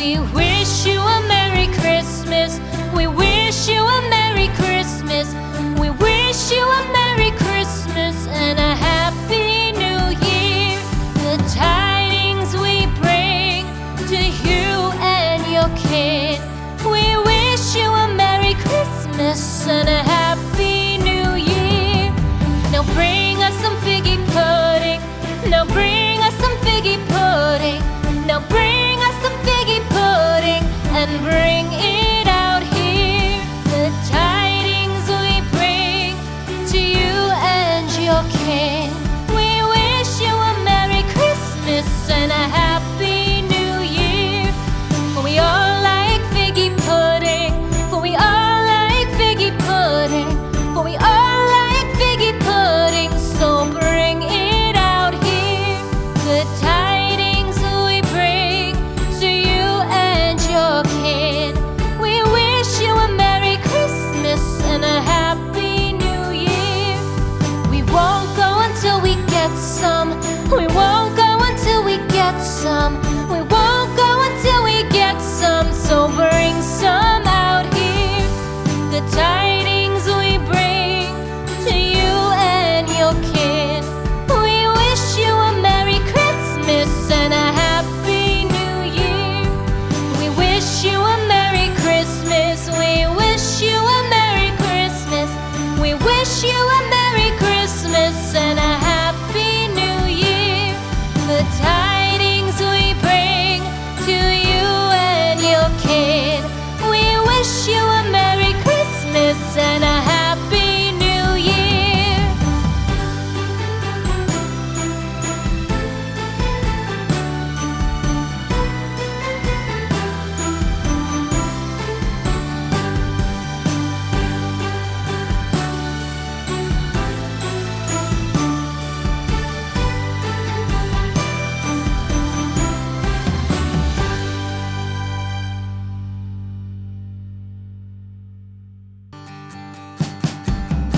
We wish you a Merry Christmas. We wish you a Merry Christmas. We wish you a Merry Christmas and a Happy New Year. The tidings we bring to you and your kid. We wish you a Merry Christmas and a Happy New Year. Now bring us some figgy pudding. Now bring us some figgy pudding. Now bring us some figgy pudding and bring it out here. The tidings we bring to you and your king. We wish you a Merry Christmas and a Happy New Year. For we all like figgy pudding. For we all like figgy pudding. For we all like figgy pudding. So bring it out here. The tidings we bring to you and your kid. We wish you a Merry Christmas and a Happy New Year. We won't go until we get some. We won't go until we get some. We won't go until we get some. So bring some out here. The tidings we bring to you and your kid. We wish you a Merry Christmas and a Happy New Year. We wish you a Merry Christmas. We wish you a Merry Christmas. We wish you a Merry Christmas and a Happy New Year. The tidings we bring to you and your kid. We wish you a Merry Christmas and a Happy New Year.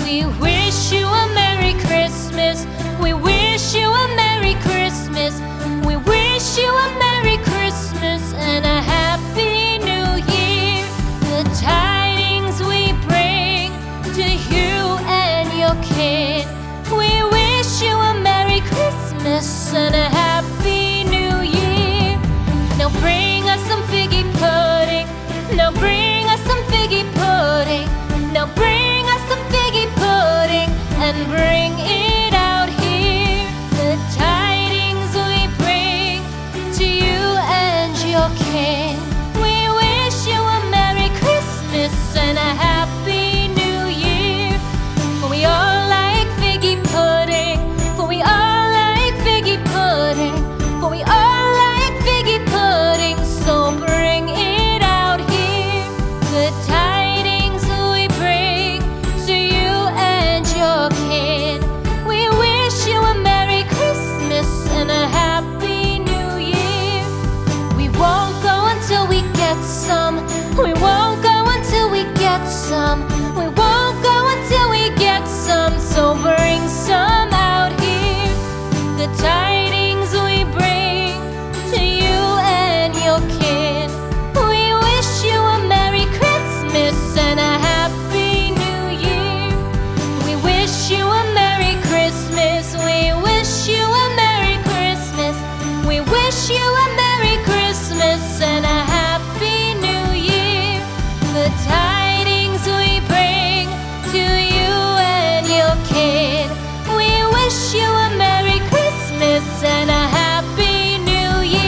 We wish you a Merry Christmas. We wish you a Merry Christmas. We wish you a Merry Christmas and a Happy New Year. The tidings we bring to you and your kid. We wish you a Merry Christmas and a Happy New Year. Now bring us some figgy pudding. Now bring us some figgy pudding. Now bring us some figgy pudding and bring it out here. The tidings we bring to you and your king. We wish you a Merry Christmas and a Happy New Year. For we all like figgy pudding. For we all like figgy pudding. For we all like figgy pudding. So bring it out here. The tidings we bring to you and your kid. We wish you a Merry Christmas and a Happy New Year. We won't go until we get some. We won't go until we get some. We won't go until we get some. So bring some out here. The tidings we bring to you and your kid. We wish you a Merry Christmas and a Happy New Year. We wish you a Merry Christmas. We wish you a Merry Christmas. We wish you a Merry Christmas and a Happy New Year. The tidings we bring to you and your kid. We wish you a Merry Christmas and a Happy New Year.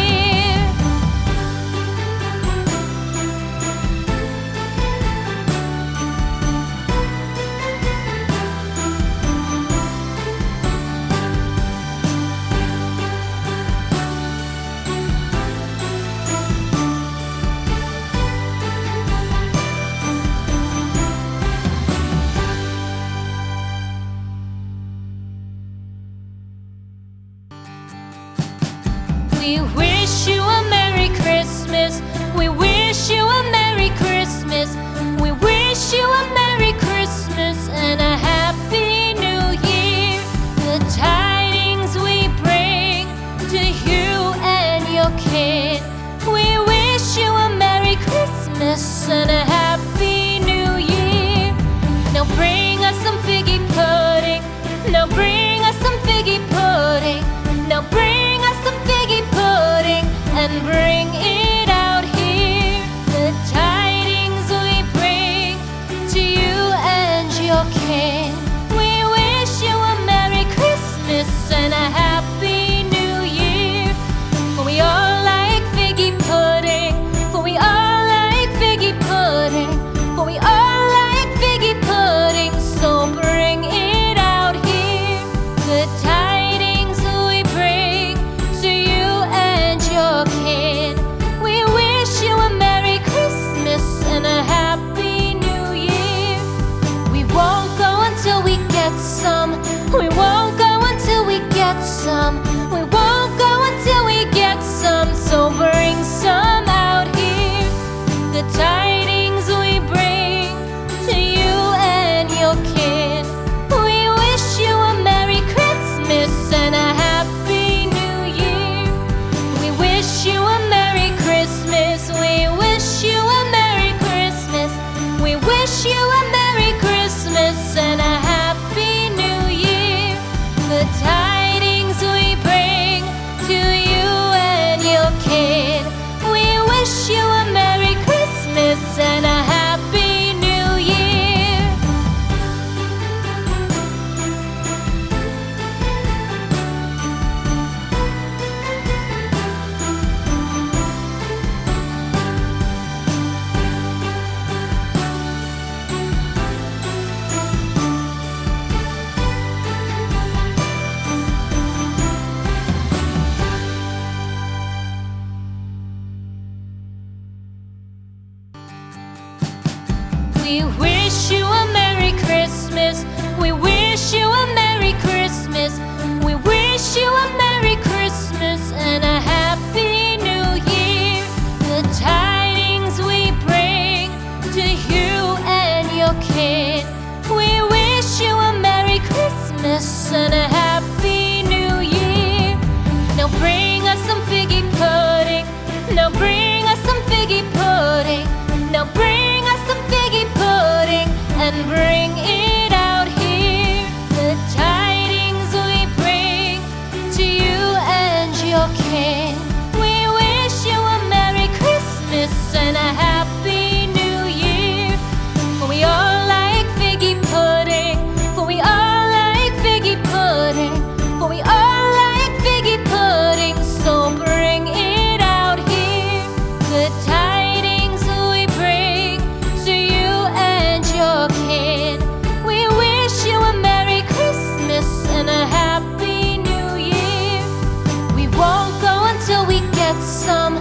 We wish you a Merry Christmas. We wish you a Merry Christmas. We wish you a Merry Christmas and a Happy New Year. The tidings we bring to you and your kid. We wish you Christmas and a Happy New Year. Now bring us some figgy pudding. Now bring us some figgy pudding. Now bring us some figgy pudding and bring it out here. The tidings we bring to you and your kin. We wish you a Merry Christmas and a Happy New Year. For we all like figgy pudding. For we all like figgy pudding. For we all like figgy pudding. So bring it out here. The tidings we bring to you and your kin. We wish you a Merry Christmas and a Happy New Year. We won't go until we get some. We won't go until we get some. We won't go until we get some. So bring some out here. The tidings we bring to you and your kin. We wish you a Merry Christmas and a Happy New Year. We wish you a Merry Christmas. We wish you a Merry Christmas. We wish you a Merry Christmas and a Happy New Year. The tidings we bring to you and your kin. We wish you a Merry Christmas and a Happy New Year. We wish you a Merry Christmas. We wish you a Merry Christmas. We wish you a Merry Christmas and a Happy New Year. The tidings we bring to you and your kin. We wish you a Merry Christmas and a Happy New Year. Now bring us some figgy pudding. Now bring us some figgy pudding. Now bring us some figgy pudding and bring it out here. The tidings we bring to you and your kin. We wish you a Merry Christmas and a Happy New Year. For we all like figgy pudding. For we all like figgy pudding. For we all like figgy pudding. So bring it out here. The tidings we bring to you and your kin. We wish you a Merry Christmas and a Happy New Year. We won't go until we get some.